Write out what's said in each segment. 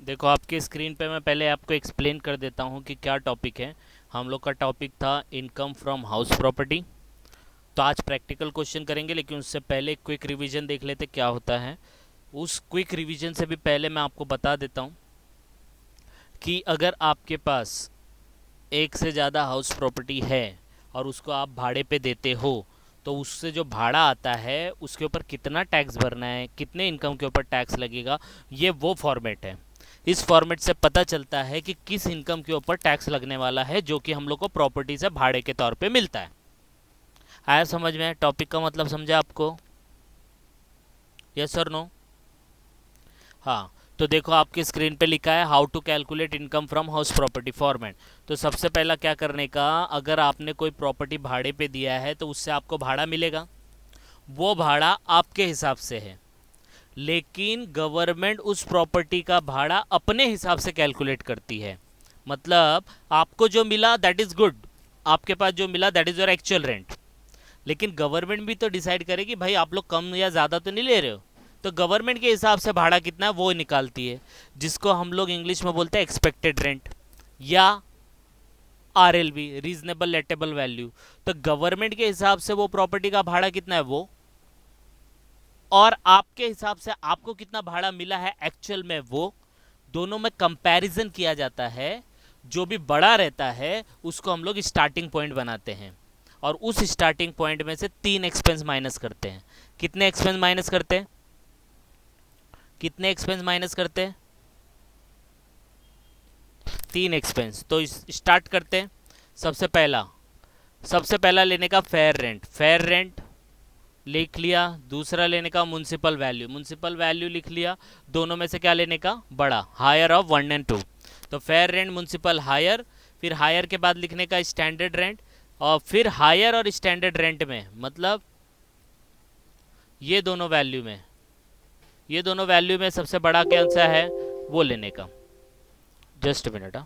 देखो आपके स्क्रीन पे मैं पहले आपको एक्सप्लेन कर देता हूँ कि क्या टॉपिक है। हम लोग का टॉपिक था इनकम फ्रॉम हाउस प्रॉपर्टी। तो आज प्रैक्टिकल क्वेश्चन करेंगे, लेकिन उससे पहले क्विक रिवीजन देख लेते क्या होता है। उस क्विक रिवीजन से भी पहले मैं आपको बता देता हूँ कि अगर आपके पास एक से ज़्यादा हाउस प्रॉपर्टी है और उसको आप भाड़े पे देते हो, तो उससे जो भाड़ा आता है उसके ऊपर कितना टैक्स भरना है, कितने इनकम के ऊपर टैक्स लगेगा, ये वो फॉर्मेट है। इस फॉर्मेट से पता चलता है कि किस इनकम के ऊपर टैक्स लगने वाला है, जो कि हम लोग को प्रॉपर्टी से भाड़े के तौर पे मिलता है। आया समझ में? टॉपिक का मतलब समझा आपको? यस और नो? हाँ। तो देखो आपकी स्क्रीन पे लिखा है how to calculate income from house property format. तो सबसे पहला क्या करने का, अगर आपने कोई प्रॉपर्टी भाड़े पे दिया है तो उससे आपको भाड़ा मिलेगा। वो भाड़ा आपके हिसाब से है, लेकिन गवर्नमेंट उस प्रॉपर्टी का भाड़ा अपने हिसाब से कैलकुलेट करती है। मतलब आपको जो मिला दैट इज़ गुड, आपके पास जो मिला that is your actual rent. लेकिन गवर्नमेंट भी तो डिसाइड करेगी भाई आप लोग कम या ज़्यादा तो नहीं ले रहे हो। तो गवर्नमेंट के हिसाब से भाड़ा कितना है वो निकालती है, जिसको हम लोग इंग्लिश में बोलते हैं एक्सपेक्टेड रेंट या RLV, रीजनेबल लेटेबल वैल्यू। तो गवर्नमेंट के हिसाब से वो प्रॉपर्टी का भाड़ा कितना है वो, और आपके हिसाब से आपको कितना भाड़ा मिला है एक्चुअल में वो, दोनों में कंपैरिजन किया जाता है। जो भी बड़ा रहता है उसको हम लोग स्टार्टिंग पॉइंट बनाते हैं, और उस स्टार्टिंग पॉइंट में से 3 एक्सपेंस माइनस करते हैं। कितने एक्सपेंस माइनस करते हैं? कितने एक्सपेंस माइनस करते हैं? 3 एक्सपेंस। तो स्टार्ट करते हैं। सबसे पहला लेने का फेयर रेंट, फेयर रेंट लिख लिया। दूसरा लेने का म्यूनसिपल वैल्यू, म्यूनसिपल वैल्यू लिख लिया। दोनों में से क्या लेने का? बड़ा, हायर ऑफ 1 और 2। तो फेयर रेंट, म्यूनसिपल, हायर। फिर हायर के बाद लिखने का स्टैंडर्ड रेंट। और फिर हायर और स्टैंडर्ड रेंट में मतलब ये दोनों वैल्यू में, ये दोनों वैल्यू में सबसे बड़ा कौन सा है वो लेने का। Just minute.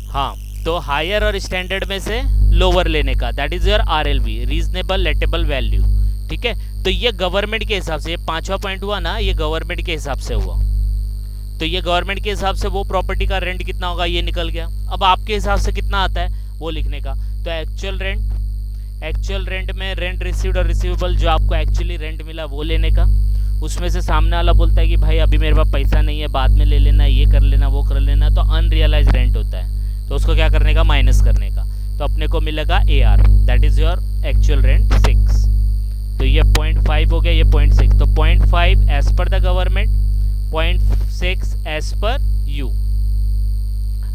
हाँ, तो हायर और स्टैंडर्ड में से लोअर लेने का, that is your RLV, reasonable lettable value. ठीक है। तो ये गवर्नमेंट के हिसाब से, ये पांचवा पॉइंट हुआ ना, ये गवर्नमेंट के हिसाब से हुआ। तो ये गवर्नमेंट के हिसाब से वो प्रॉपर्टी का रेंट कितना होगा ये निकल गया। अब आपके हिसाब से कितना आता है वो लिखने का। तो एक्चुअल रेंट, एक्चुअल रेंट में रेंट रिसीव्ड और रिसीवेबल, जो आपको एक्चुअली रेंट मिला वो लेने का। उसमें से सामने वाला बोलता है कि भाई अभी मेरे पास पैसा नहीं है, बाद में ले लेना, ये कर लेना, वो कर लेना, तो अनरियलाइज रेंट होता है। तो उसको क्या करने का? माइनस करने का। तो अपने को मिलेगा AR, that is your actual rent 6। तो ये 0.5 हो गया, ये 0.6। तो 0.5 as per the government, 0.6 as per you.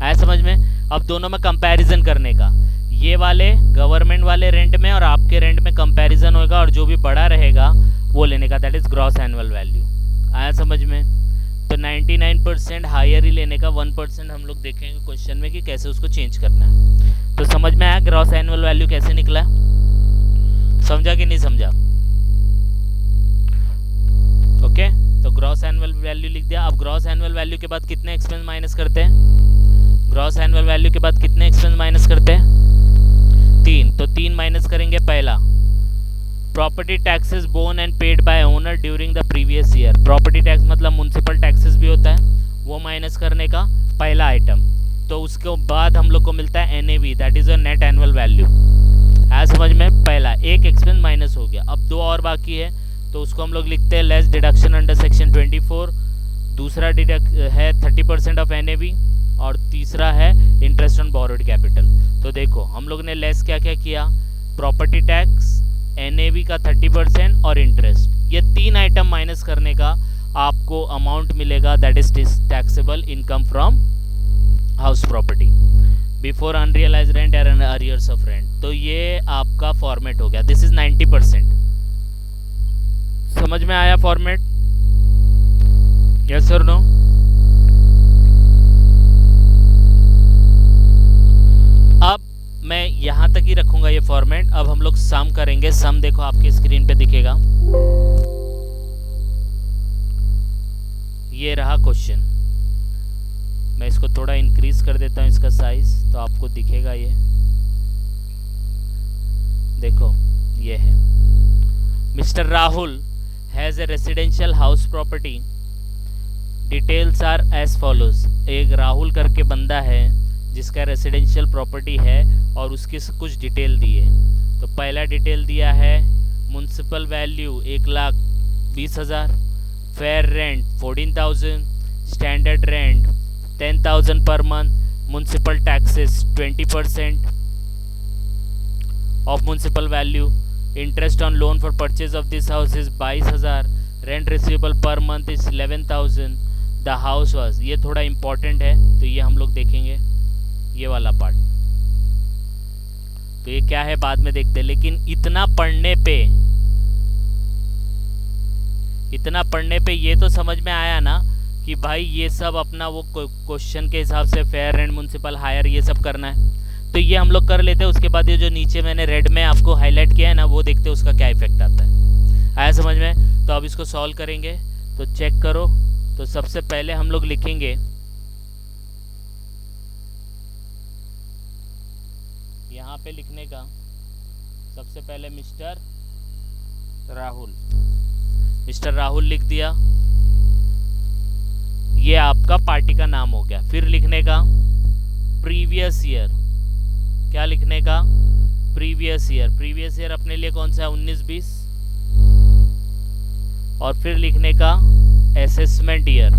आया समझ में? अब दोनों में कंपैरिजन करने का, ये वाले गवर्नमेंट वाले रेंट में और आपके रेंट में कंपैरिजन होगा, और जो भी बड़ा रहेगा वो लेने का, that is gross annual value. आया समझ में? तो 99% हायर ही लेने का, 1% हम लोग देखेंगे क्वेश्चन में कि कैसे उसको चेंज करना है। तो समझ में आया ग्रॉस एनुअल वैल्यू कैसे निकला? समझा कि नहीं समझा? ओके। तो ग्रॉस एनुअल वैल्यू लिख दिया। अब ग्रॉस एनुअल वैल्यू के बाद कितने एक्सपेंस माइनस करते हैं? ग्रॉस एनुअल वैल्यू के बाद कितने एक्सपेंस माइनस करते हैं? 3। तो 3 माइनस करेंगे। पहला, property taxes bone and paid by owner during the previous year. Property tax मतलब म्यूनसिपल टैक्सेस भी होता है, वो माइनस करने का पहला आइटम। तो उसके बाद हम लोग को मिलता है NAV, that is your net annual value. है समझ में? पहला एक एक्सपेंस माइनस हो गया। अब 2 और बाकी है, तो उसको हम लोग लिखते हैं लेस डिडक्शन अंडर सेक्शन 24। दूसरा डिडक्ट है 30% ऑफ NAV, और तीसरा है इंटरेस्ट ऑन बोरोड कैपिटल। तो देखो हम लोग ने लेस क्या क्या किया, प्रॉपर्टी टैक्स, NAV का 30% और इंटरेस्ट, ये 3 आइटम माइनस करने का आपको अमाउंट मिलेगा, that is taxable income from house property before unrealise rent और अरियर्स ऑफ रेंट। तो ये आपका फॉर्मेट हो गया, दिस इज 90%। समझ में आया फॉर्मेट? यस और नो? ये फॉर्मेट। अब हम लोग सम करेंगे। सम देखो आपकी स्क्रीन पे दिखेगा, ये रहा क्वेश्चन। मैं इसको थोड़ा इंक्रीज कर देता हूँ इसका साइज, तो आपको दिखेगा ये। देखो ये है, mister Rahul has a residential house property, details are as follows. एक राहुल करके बंदा है जिसका रेसिडेंशियल प्रॉपर्टी है और उसकी कुछ डिटेल दी है। तो पहला डिटेल दिया है municipal value 1,20,000, fair rent 14,000, standard rent 10,000 per month, municipal taxes 20% of municipal value, interest on loan for purchase of this house is 22,000, rent receivable per month is 11,000, the house was. ये थोड़ा important है तो ये हम लोग देखेंगे, ये वाला पार्ट। तो ये क्या है बाद में देखते हैं, लेकिन इतना पढ़ने पे ये तो समझ में आया ना कि भाई ये सब अपना वो क्वेश्चन के हिसाब से फेयर रेंट, म्युनिसिपल हायर, ये सब करना है। तो ये हम लोग कर लेते हैं। उसके बाद ये जो नीचे मैंने रेड में आपको हाईलाइट किया है ना, वो देखते हैं उसका क्या इफेक्ट आता है। आया समझ में? तो अब इसको सॉल्व करेंगे, तो चेक करो। तो सबसे पहले हम लोग लिखेंगे, यहाँ पे लिखने का सबसे पहले मिस्टर राहुल लिख दिया, ये आपका पार्टी का नाम हो गया। फिर लिखने का प्रीवियस ईयर, क्या लिखने का? प्रीवियस ईयर अपने लिए कौन सा है? 19-20। और फिर लिखने का असेसमेंट ईयर,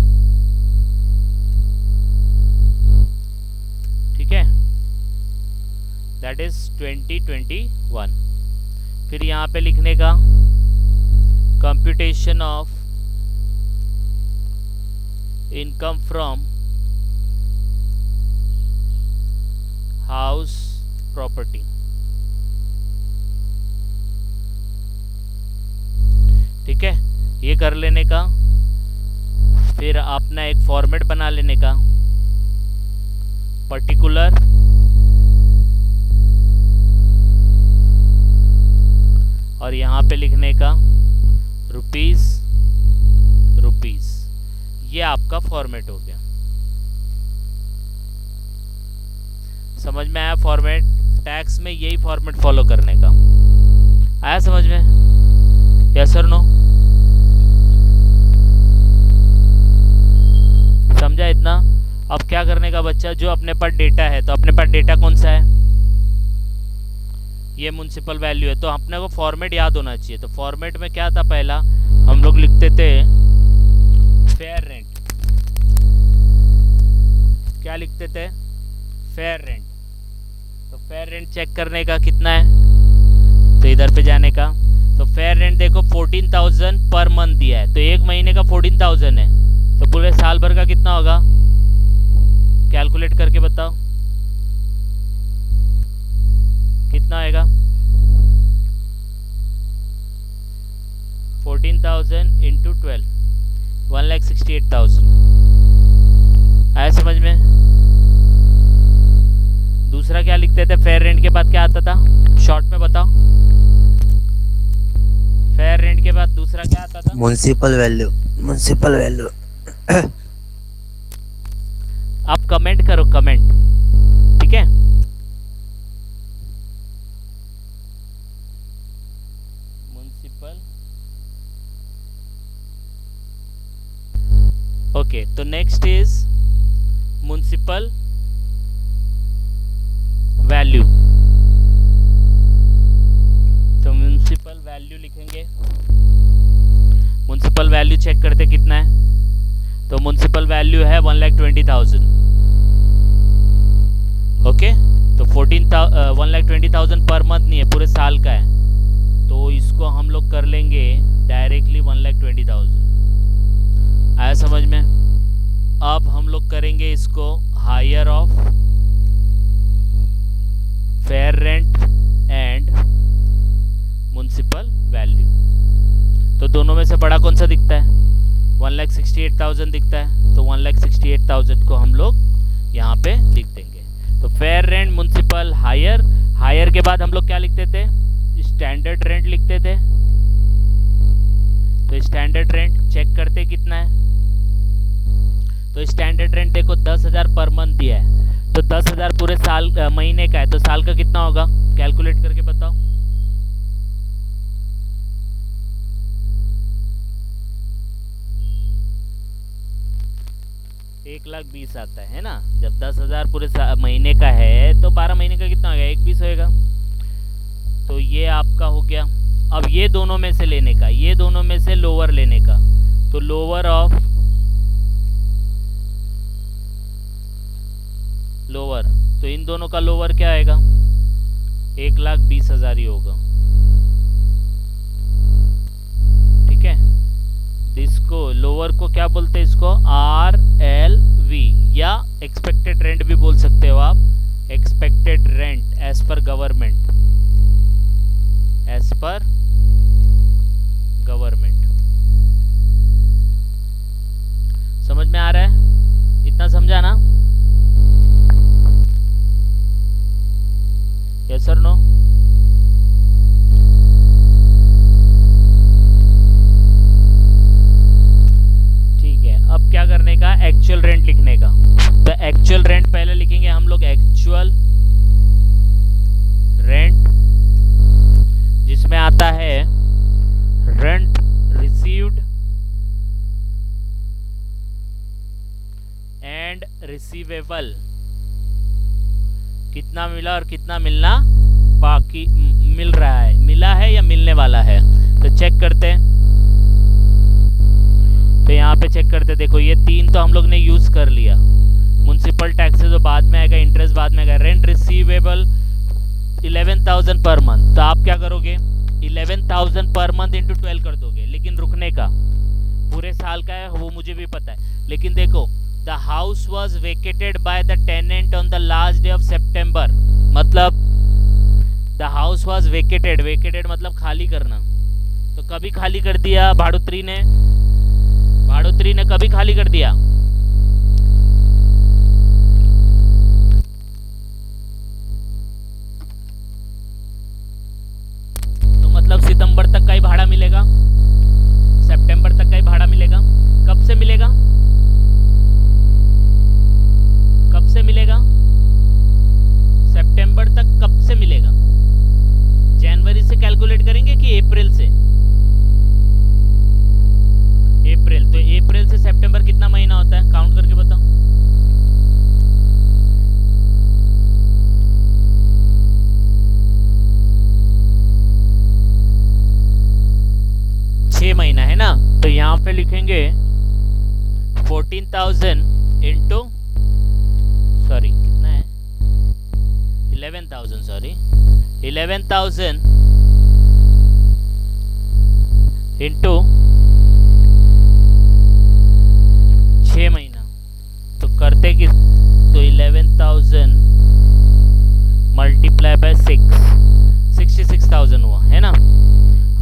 ठीक है, दैट इज 2021। फिर यहाँ पे लिखने का computation of income from house property, ठीक है, ये कर लेने का। फिर अपना एक फॉर्मेट बना लेने का, पर्टिकुलर और यहाँ पे लिखने का रुपीस, ये आपका फॉर्मेट हो गया। समझ में आया? फॉर्मेट टैक्स में यही फॉर्मेट फॉलो करने का। आया समझ में? यस और नो? समझा इतना? अब क्या करने का बच्चा, जो अपने पास डेटा है, तो अपने पास डेटा कौन सा है? ये म्युनिसिपल वैल्यू है। तो अपने को फॉर्मेट याद होना चाहिए। तो फॉर्मेट में क्या था? पहला हम लोग लिखते थे फेयर रेंट। क्या लिखते थे? Fair rent. तो फेयर रेंट चेक करने का कितना है, तो इधर पे जाने का। तो फेयर रेंट देखो 14,000 पर मंथ दिया है, तो एक महीने का 14,000 है, तो पूरे साल भर का कितना होगा? कैलकुलेट करके बताओ कितना आएगा? 14,000 इंटू 12, 1,68,000। आया समझ में? दूसरा क्या लिखते थे? फेयर रेंट के बाद क्या आता था? शॉर्ट में बताओ। फेयर रेंट के बाद दूसरा क्या आता था? Municipal value. आप कमेंट करो, कमेंट, ठीक है? Municipal, okay. तो नेक्स्ट इज म्युनिसिपल वैल्यू। तो म्युनिसिपल वैल्यू लिखेंगे। म्युनिसिपल वैल्यू चेक करते कितना है। तो म्युनिसिपल वैल्यू है 1,20,000। ओके, तो 1,20,000 पर मंथ नहीं है, पूरे साल का है। तो इसको हम लोग कर लेंगे डायरेक्टली 1,20,000। आया समझ में? अब हम लोग करेंगे इसको higher of fair rent and municipal value. तो दोनों में से बड़ा कौन सा दिखता है? 1,68,000 दिखता है। तो 1,68,000 को हम लोग यहाँ पे लिख देंगे। तो fair rent municipal higher higher के बाद हम लोग क्या लिखते थे, स्टैंडर्ड रेंट लिखते थे। तो स्टैंडर्ड रेंट चेक करते कितना है। तो स्टैंडर्ड रेंट देखो 10,000 पर मंथ दिया है, तो 10,000 पूरे साल महीने का है, तो साल का कितना होगा, कैलकुलेट करके बताओ। एक लाख 20 आता है ना। जब 10,000 पूरे महीने का है तो 12 महीने का कितना होगा, 1,20 होएगा। तो ये आपका हो गया। अब ये दोनों में से लेने का, ये दोनों में से लोअर लेने का, तो लोअर ऑफ लोअर, तो इन दोनों का लोअर क्या आएगा, 1,20,000 ही होगा। ठीक है, इसको लोअर को क्या बोलते हैं, इसको RLV या एक्सपेक्टेड रेंट भी बोल सकते हो आप। Expected rent as per government, as per government. समझ में आ रहा है, इतना समझा ना, यस और नो। अब क्या करने का, एक्चुअल रेंट लिखने का। तो एक्चुअल रेंट पहले लिखेंगे हम लोग, एक्चुअल रेंट, जिसमें आता है रेंट रिसीव्ड एंड रिसीवेबल, कितना मिला और कितना मिलना बाकी, मिल रहा है, मिला है या मिलने वाला है। तो चेक करते हैं, तो यहाँ पे चेक करते, देखो ये तीन तो हम लोग ने यूज कर लिया। म्युनिसिपल टैक्सेस तो बाद में आएगा, इंटरेस्ट बाद में आएगा। रेंट रिसीवेबल 11,000 पर मंथ, तो आप क्या करोगे, 11,000 पर मंथ इंटू 12 कर दोगे। लेकिन रुकने का पूरे साल का है वो मुझे भी पता है, लेकिन देखो the house was vacated by the tenant on the last day of September, मतलब the house was vacated, vacated मतलब खाली करना। तो कभी खाली कर दिया भाड़ोत्री ने, भाड़ोत्री ने कभी खाली कर दिया, तो मतलब सितंबर तक का ही भाड़ा मिलेगा, सितंबर तक का ही भाड़ा मिलेगा। कब से मिलेगा, कब से मिलेगा, सितंबर तक कब से मिलेगा, जनवरी से कैलकुलेट करेंगे कि अप्रैल से, अप्रैल। तो अप्रैल से सितंबर कितना महीना होता है, काउंट करके बताओ। छह महीना है ना। तो यहाँ पे लिखेंगे 14,000 इंटू, सॉरी कितना है, 11,000, सॉरी 11,000 इंटू 6 महीना। तो करते कि, तो 11,000 मल्टीप्लाई बाय 66,000 हुआ है ना।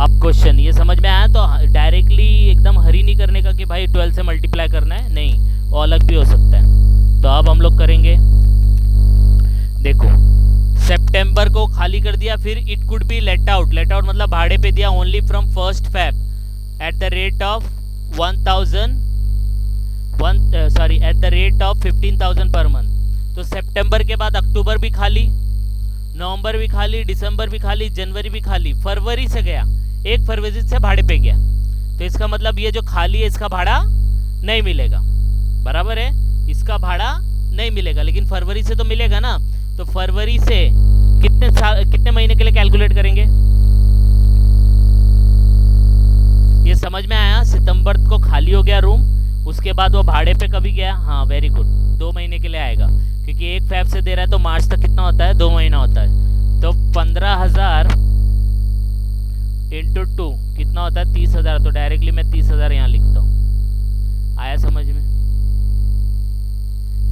अब क्वेश्चन ये समझ में आया, तो डायरेक्टली एकदम हरी नहीं करने का कि भाई 12 से मल्टीप्लाई करना है, नहीं, वो अलग भी हो सकता है। तो अब हम लोग करेंगे, देखो सितंबर को खाली कर दिया, फिर it could be let out, let out मतलब भाड़े पे दिया, only from 1st Feb at the rate of 15,000 per month. तो सितंबर के बाद अक्टूबर भी खाली, नवंबर भी खाली, दिसंबर भी खाली, जनवरी भी खाली, फरवरी से गया, 1 फरवरी से भाड़े पे गया। तो इसका मतलब ये जो खाली है इसका भाड़ा नहीं मिलेगा, बराबर है, इसका भाड़ा नहीं मिलेगा, लेकिन फरवरी से तो मिलेगा ना। तो फरवरी से कितने महीने के लिए कैलकुलेट करेंगे, ये समझ में आया। सितंबर को खाली हो गया रूम, उसके बाद वो भाड़े पे कभी गया, हाँ वेरी गुड, 2 महीने के लिए आएगा, क्योंकि 1 फेब से दे रहा है तो मार्च तक कितना होता है, 2 महीना होता है। तो 15,000 इंटू 2 कितना होता है, 30,000। तो डायरेक्टली मैं 30,000 यहाँ लिखता हूँ। आया समझ में,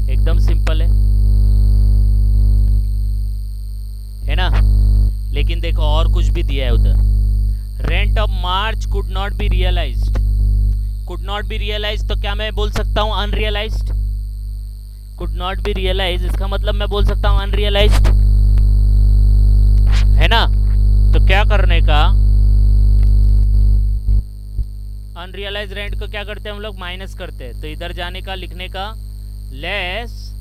एकदम सिंपल है ना। लेकिन देखो और कुछ भी दिया है उधर, rent of March could not be realised, could not be realised, तो क्या मैं बोल सकता हूँ unrealised, could not be realise, इसका मतलब मैं बोल सकता हूँ अनरियलाइज्ड। है ना। तो क्या करने का, अनरियलाइज रेंट को क्या करते हैं हम लोग, माइनस करते हैं। तो इधर जाने का, लिखने का लेस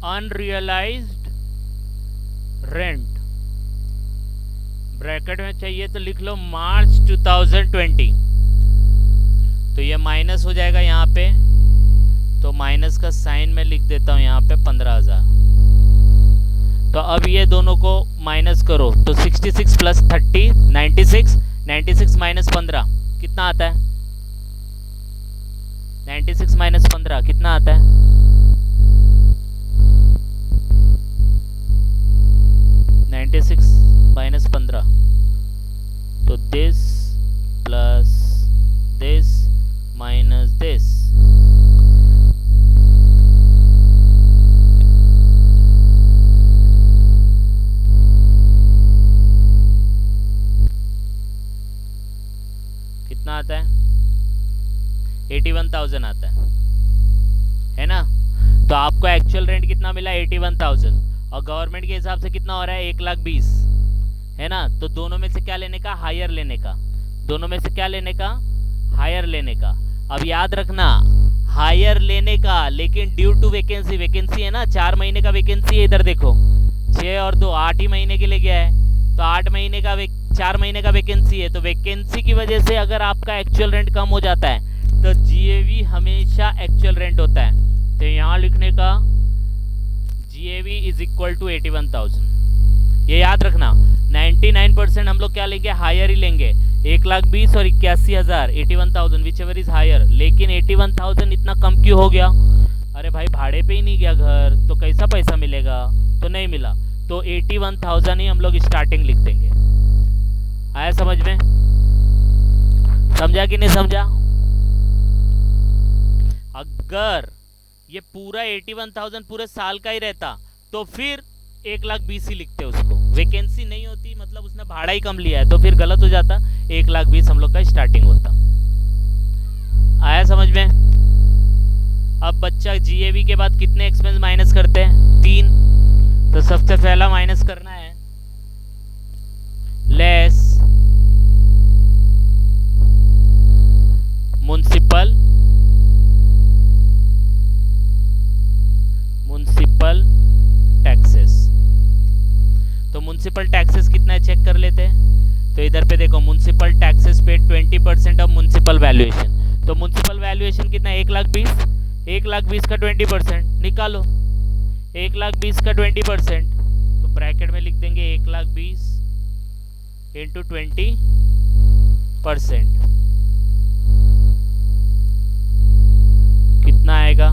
अनरियलाइज्ड रेंट, ब्रैकेट में चाहिए तो लिख लो मार्च 2020। तो ये माइनस हो जाएगा यहाँ पे, तो माइनस का साइन में लिख देता हूँ यहाँ पे 15,000। तो अब ये दोनों को माइनस करो तो 66 प्लस 30 96, 96 माइनस 15 कितना आता है, 96 माइनस 15 कितना आता है, 96 माइनस 15। तो this plus this minus this, कितना आता है, 81,000 आता है ना। तो आपको एक्चुअल रेंट कितना मिला, 81,000, और गवर्नमेंट के हिसाब से कितना हो रहा है, 1,20,000, है ना। तो दोनों में से क्या लेने का, हायर लेने का, दोनों में से क्या लेने का, हायर लेने का। अब याद रखना हायर लेने का, लेकिन ड्यू टू वैकेंसी, वैकेंसी है ना, 4 महीने का वैकेंसी है, इधर देखो 6 और 2 8 ही महीने के लिए गया है। तो 8 महीने का 4 महीने का वैकेंसी है, तो वैकेंसी की वजह से अगर आपका एक्चुअल रेंट कम हो जाता है तो जीएवी हमेशा एक्चुअल रेंट होता है। तो यहाँ लिखने का जीएवी इज इक्वल टू 81,000, ये याद रखना। 99% हम लोग क्या लेंगे, हायर ही लेंगे, 1,20,000 और 81,000, 81,000 विच एवर इज हायर। लेकिन 81,000 इतना कम क्यों हो गया, अरे भाई भाड़े पे ही नहीं गया घर, तो कैसा पैसा मिलेगा, तो नहीं मिला। तो 81,000 ही हम लोग स्टार्टिंग लिख देंगे। आया समझ में, समझा कि नहीं समझा। अगर ये पूरा 81,000 पूरे साल का ही रहता तो फिर 1,20,000 ही लिखते उसको, वैकेंसी नहीं होती मतलब उसने भाड़ा ही कम लिया है, तो फिर गलत हो जाता, 1,20,000 हम लोग का स्टार्टिंग होता। आया समझ में। अब बच्चा जीएवी के बाद कितने एक्सपेंस माइनस करते हैं, 3। तो सबसे पहला माइनस करना है लेस म्युनिसिपल टैक्सेस। तो म्युनिसिपल टैक्सेस कितना है चेक कर लेते हैं। तो इधर पे देखो म्युनिसिपल टैक्सेस पे 20% ऑफ म्युनिसिपल वैल्यूएशन। तो म्युनिसिपल वैल्यूएशन कितना है, 1,20,000, 1,20,000 का 20% निकालो, 1,20,000 का 20%। तो ब्रैकेट में लिख देंगे 1,20,000 इंटू 20%, कितना आएगा,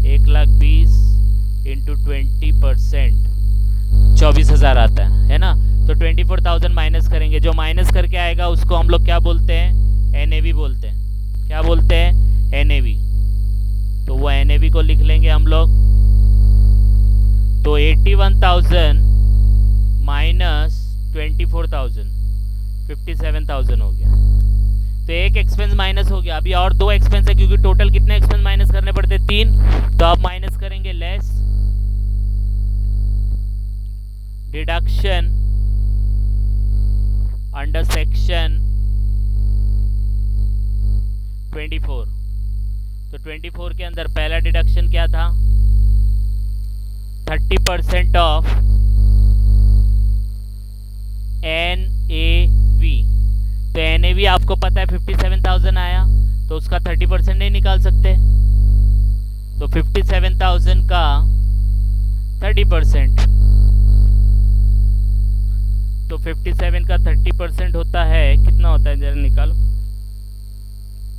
1,20,000 इंटू 20%, 24,000 आता है ना। तो 24,000 माइनस करेंगे, जो माइनस करके आएगा उसको हम लोग क्या बोलते हैं, एनएवी बोलते हैं। क्या बोलते हैं, एनएवी। तो वो एनएवी को लिख लेंगे हम लोग। तो 81,000 माइनस 24,000, 57,000 हो गया। तो एक एक्सपेंस माइनस हो गया। अभी और 2 एक्सपेंस है, क्योंकि टोटल कितने एक्सपेंस माइनस करने पड़ते, 3। तो अब माइनस करेंगे लेस डिडक्शन अंडर सेक्शन 24। तो 24 के अंदर पहला डिडक्शन क्या था, 30% ऑफ NAV। तो NAV आपको पता है 57,000 आया, तो उसका 30% नहीं निकाल सकते। तो 57,000 का 30%, तो 57 का 30% होता है, कितना होता है जरा निकालो,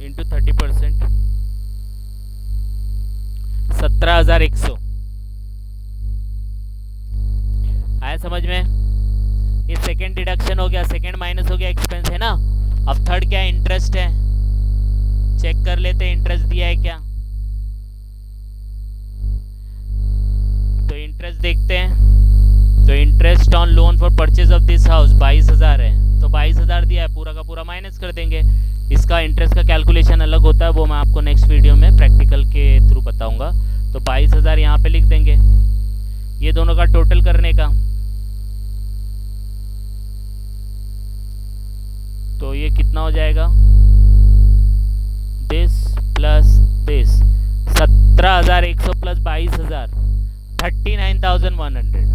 इंटू 30%, 17,100। आया समझ में। ये सेकेंड डिडक्शन हो गया, सेकेंड माइनस हो गया, एक्सपेंस है ना। अब थर्ड क्या है, इंटरेस्ट है। चेक कर लेते हैं इंटरेस्ट दिया है क्या। तो इंटरेस्ट देखते हैं। तो interest on loan for purchase of this house 22,000 है। तो 22,000 दिया है, पूरा का पूरा माइनस कर देंगे। इसका इंटरेस्ट का कैलकुलेशन अलग होता है, वो मैं आपको नेक्स्ट वीडियो में प्रैक्टिकल के थ्रू बताऊंगा। तो 22,000 यहाँ पे लिख देंगे। ये दोनों का टोटल करने का, तो ये कितना हो जाएगा, दिस प्लस दिस, 17,100 प्लस 22,000, 39,100।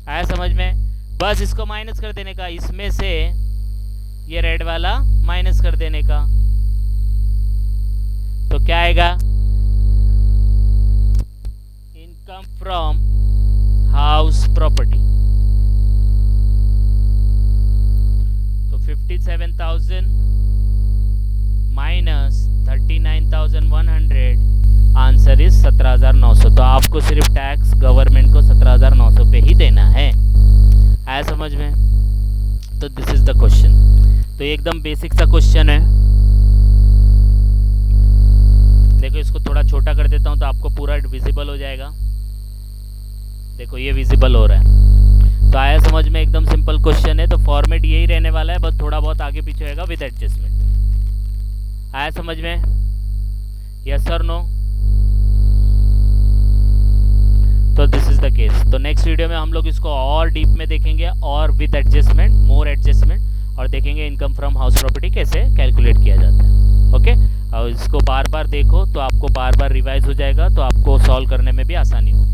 आया समझ में? बस इसको माइनस कर देने का, इसमें से ये रेड वाला माइनस कर देने का, तो क्या आएगा, इनकम फ्रॉम हाउस प्रॉपर्टी। तो 57,000 माइनस 39,100, आंसर इज 17,900। तो आपको सिर्फ टैक्स गवर्नमेंट को 17,900 पे ही देना है। आया समझ में? तो दिस इज द क्वेश्चन। तो एकदम बेसिक सा क्वेश्चन है। देखो इसको थोड़ा छोटा कर देता हूँ तो आपको पूरा विजिबल हो जाएगा। देखो ये विजिबल हो रहा है। तो आया समझ में? एकदम सिंपल क्वेश्चन है। तो फॉर्मेट यही रहने वाला है, बस थोड़ा बहुत आगे पीछे होगा विद एडजस्टमेंट। आया समझ में? यस और नो? तो दिस इज द केस। तो नेक्स्ट वीडियो में हम लोग इसको और डीप में देखेंगे और विद एडजस्टमेंट, मोर एडजस्टमेंट, और देखेंगे इनकम फ्रॉम हाउस प्रॉपर्टी कैसे कैलकुलेट किया जाता है। ओके, और इसको बार बार देखो तो आपको बार बार रिवाइज हो जाएगा, तो आपको सॉल्व करने में भी आसानी होगी।